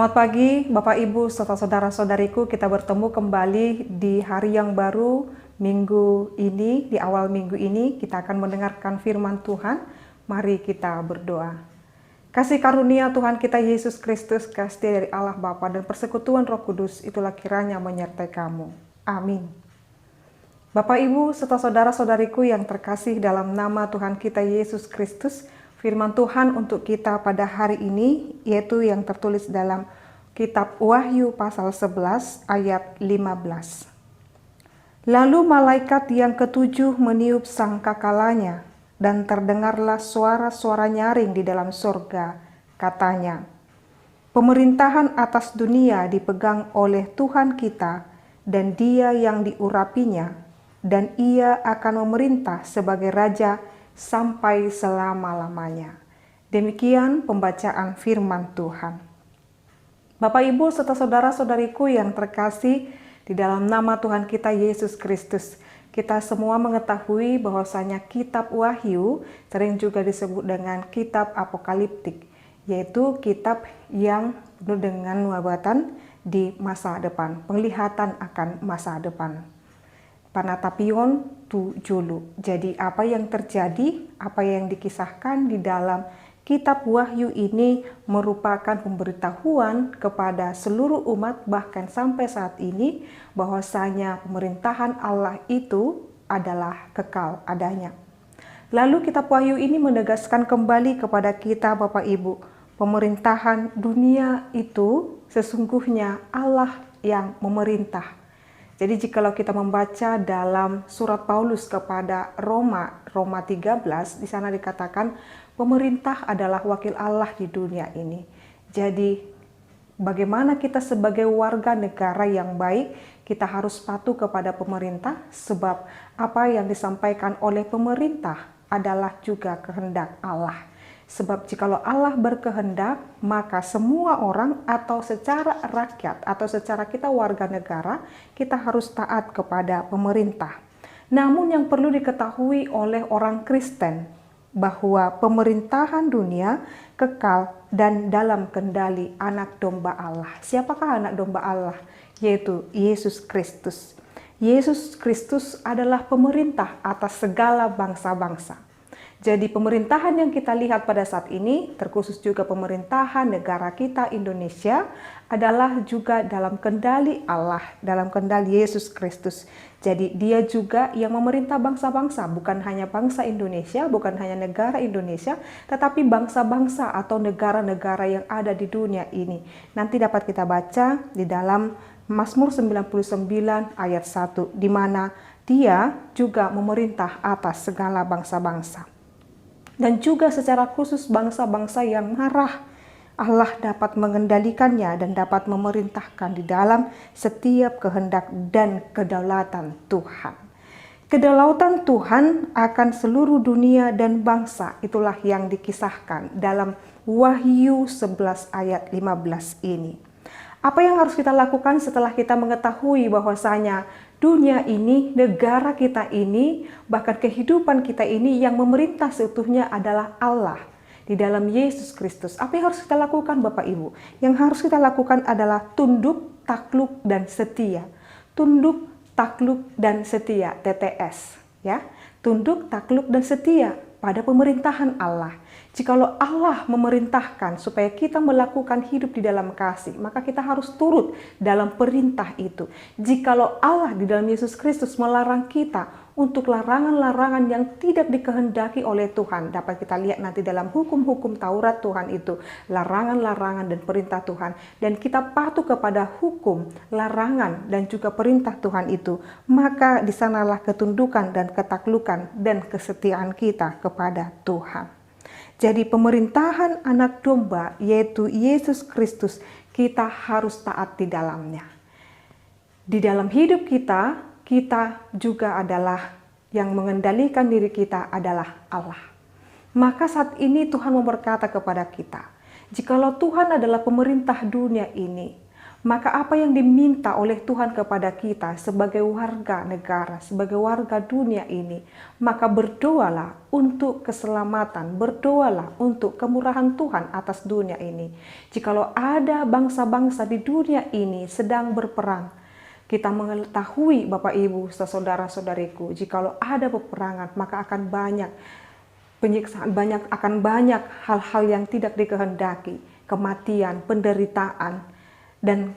Selamat pagi Bapak Ibu serta saudara-saudariku, kita bertemu kembali di hari yang baru minggu ini, di awal minggu ini kita akan mendengarkan firman Tuhan. Mari kita berdoa. Kasih karunia Tuhan kita Yesus Kristus, kasih dari Allah Bapa dan persekutuan Roh Kudus itulah kiranya menyertai kamu. Amin. Bapak Ibu serta saudara-saudariku yang terkasih dalam nama Tuhan kita Yesus Kristus, firman Tuhan untuk kita pada hari ini yaitu yang tertulis dalam kitab Wahyu pasal 11 ayat 15. Lalu malaikat yang ketujuh meniup sangkakalanya dan terdengarlah suara-suara nyaring di dalam surga, katanya, pemerintahan atas dunia dipegang oleh Tuhan kita dan Dia yang diurapinya, dan Ia akan memerintah sebagai Raja sampai selama-lamanya. Demikian pembacaan firman Tuhan. Bapak Ibu serta saudara-saudariku yang terkasih di dalam nama Tuhan kita Yesus Kristus, kita semua mengetahui bahwasanya kitab Wahyu sering juga disebut dengan kitab apokaliptik, yaitu kitab yang penuh dengan nubuatan di masa depan, penglihatan akan masa depan. Panatapion tu julu. Jadi apa yang terjadi, apa yang dikisahkan di dalam kitab Wahyu ini merupakan pemberitahuan kepada seluruh umat bahkan sampai saat ini bahwasanya pemerintahan Allah itu adalah kekal adanya. Lalu kitab Wahyu ini menegaskan kembali kepada kita Bapak Ibu, pemerintahan dunia itu sesungguhnya Allah yang memerintah. Jadi jikalau kita membaca dalam surat Paulus kepada Roma 13, di sana dikatakan pemerintah adalah wakil Allah di dunia ini. Jadi bagaimana kita sebagai warga negara yang baik, kita harus patuh kepada pemerintah sebab apa yang disampaikan oleh pemerintah adalah juga kehendak Allah. Sebab jikalau Allah berkehendak, maka semua orang atau secara rakyat atau secara kita warga negara, kita harus taat kepada pemerintah. Namun yang perlu diketahui oleh orang Kristen, bahwa pemerintahan dunia kekal dan dalam kendali anak domba Allah. Siapakah anak domba Allah? Yaitu Yesus Kristus. Yesus Kristus adalah pemerintah atas segala bangsa-bangsa. Jadi pemerintahan yang kita lihat pada saat ini, terkhusus juga pemerintahan negara kita Indonesia, adalah juga dalam kendali Allah, dalam kendali Yesus Kristus. Jadi dia juga yang memerintah bangsa-bangsa, bukan hanya bangsa Indonesia, bukan hanya negara Indonesia, tetapi bangsa-bangsa atau negara-negara yang ada di dunia ini. Nanti dapat kita baca di dalam Mazmur 99 ayat 1, di mana dia juga memerintah atas segala bangsa-bangsa. Dan juga secara khusus bangsa-bangsa yang marah, Allah dapat mengendalikannya dan dapat memerintahkan di dalam setiap kehendak dan kedaulatan Tuhan. Kedaulatan Tuhan akan seluruh dunia dan bangsa, itulah yang dikisahkan dalam Wahyu 11 ayat 15 ini. Apa yang harus kita lakukan setelah kita mengetahui bahwasanya dunia ini, negara kita ini, bahkan kehidupan kita ini yang memerintah seutuhnya adalah Allah di dalam Yesus Kristus. Apa yang harus kita lakukan Bapak Ibu? Yang harus kita lakukan adalah tunduk, takluk, dan setia. Tunduk, takluk, dan setia, TTS. Ya, tunduk, takluk, dan setia pada pemerintahan Allah. Jikalau Allah memerintahkan supaya kita melakukan hidup di dalam kasih, maka kita harus turut dalam perintah itu. Jikalau Allah di dalam Yesus Kristus melarang kita untuk larangan-larangan yang tidak dikehendaki oleh Tuhan, dapat kita lihat nanti dalam hukum-hukum Taurat Tuhan itu, larangan-larangan dan perintah Tuhan, dan kita patuh kepada hukum, larangan, dan juga perintah Tuhan itu, maka di sanalah ketundukan dan ketaklukan dan kesetiaan kita kepada Tuhan. Jadi pemerintahan anak domba yaitu Yesus Kristus, kita harus taat di dalamnya. Di dalam hidup kita, kita juga adalah yang mengendalikan diri kita adalah Allah. Maka saat ini Tuhan mau berkata kepada kita, jikalau Tuhan adalah pemerintah dunia ini, Maka apa yang diminta oleh Tuhan kepada kita sebagai warga negara, sebagai warga dunia ini, maka berdoalah untuk keselamatan, berdoalah untuk kemurahan Tuhan atas dunia ini. Jikalau ada bangsa-bangsa di dunia ini sedang berperang, kita mengetahui Bapak Ibu, saudara-saudariku, jikalau ada peperangan maka akan banyak penyiksaan, akan banyak hal-hal yang tidak dikehendaki, kematian, penderitaan, dan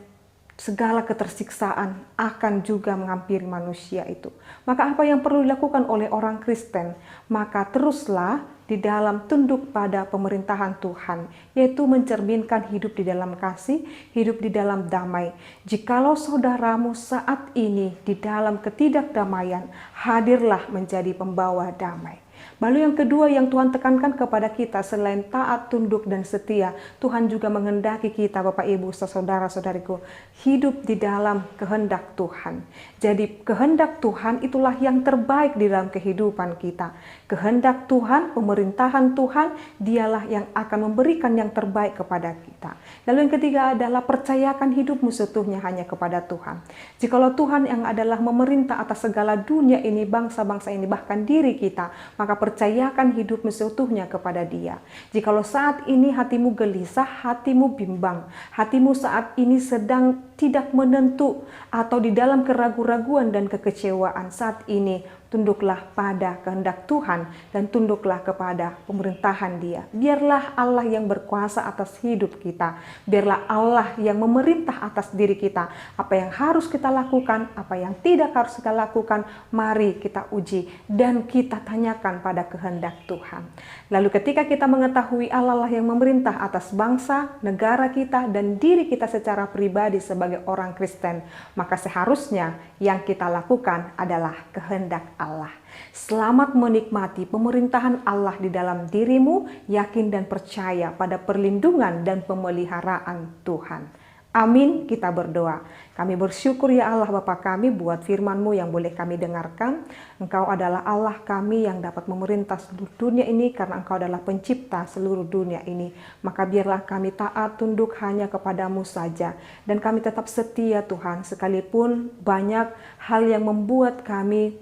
segala ketersiksaan akan juga menghampiri manusia itu. Maka apa yang perlu dilakukan oleh orang Kristen? Maka teruslah di dalam tunduk pada pemerintahan Tuhan, yaitu mencerminkan hidup di dalam kasih, hidup di dalam damai. Jikalau saudaramu saat ini di dalam ketidakdamaian, hadirlah menjadi pembawa damai. Lalu yang kedua yang Tuhan tekankan kepada kita, selain taat, tunduk, dan setia, Tuhan juga menghendaki kita, Bapak Ibu, saudara-saudariku, hidup di dalam kehendak Tuhan. Jadi kehendak Tuhan itulah yang terbaik di dalam kehidupan kita. Kehendak Tuhan, pemerintahan Tuhan, dialah yang akan memberikan yang terbaik kepada kita. Lalu yang ketiga adalah percayakan hidupmu seutuhnya hanya kepada Tuhan. Jikalau Tuhan yang adalah memerintah atas segala dunia ini, bangsa-bangsa ini, bahkan diri kita, maka percayakan hidupmu seutuhnya kepada Dia. Jikalau saat ini hatimu gelisah, hatimu bimbang, hatimu saat ini sedang tidak menentu atau di dalam keraguan-raguan dan kekecewaan, saat ini tunduklah pada kehendak Tuhan dan tunduklah kepada pemerintahan Dia. Biarlah Allah yang berkuasa atas hidup kita. Biarlah Allah yang memerintah atas diri kita. Apa yang harus kita lakukan, apa yang tidak harus kita lakukan, mari kita uji dan kita tanyakan pada kehendak Tuhan. Lalu ketika kita mengetahui Allah yang memerintah atas bangsa, negara kita, dan diri kita secara pribadi sebagai orang Kristen, maka seharusnya yang kita lakukan adalah kehendak Allah. Selamat menikmati pemerintahan Allah di dalam dirimu, yakin dan percaya pada perlindungan dan pemeliharaan Tuhan. Amin, kita berdoa. Kami bersyukur ya Allah Bapa kami buat firman-Mu yang boleh kami dengarkan. Engkau adalah Allah kami yang dapat memerintah seluruh dunia ini karena Engkau adalah pencipta seluruh dunia ini. Maka biarlah kami taat tunduk hanya kepadamu saja. Dan kami tetap setia Tuhan sekalipun banyak hal yang membuat kami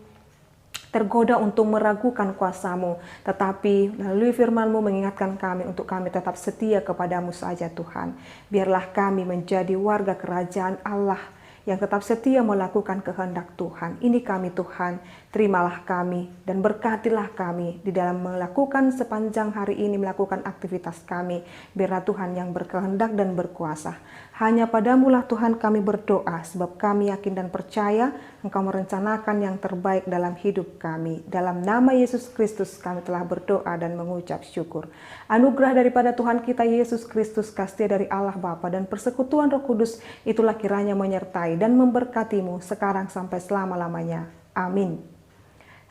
tergoda untuk meragukan kuasa-Mu, tetapi melalui firman-Mu mengingatkan kami untuk kami tetap setia kepadamu saja Tuhan. Biarlah kami menjadi warga kerajaan Allah yang tetap setia melakukan kehendak Tuhan. Ini kami Tuhan, terimalah kami dan berkatilah kami di dalam melakukan sepanjang hari ini, melakukan aktivitas kami. Biarlah Tuhan yang berkehendak dan berkuasa. Hanya padamu-lah Tuhan kami berdoa, sebab kami yakin dan percaya Engkau merencanakan yang terbaik dalam hidup kami. Dalam nama Yesus Kristus kami telah berdoa dan mengucap syukur. Anugerah daripada Tuhan kita Yesus Kristus, kasih dari Allah Bapa dan persekutuan Roh Kudus itulah kiranya menyertai dan memberkatimu sekarang sampai selama-lamanya. Amin.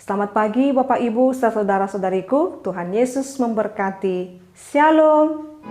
Selamat pagi Bapak Ibu, saudara-saudariku. Tuhan Yesus memberkati. Shalom.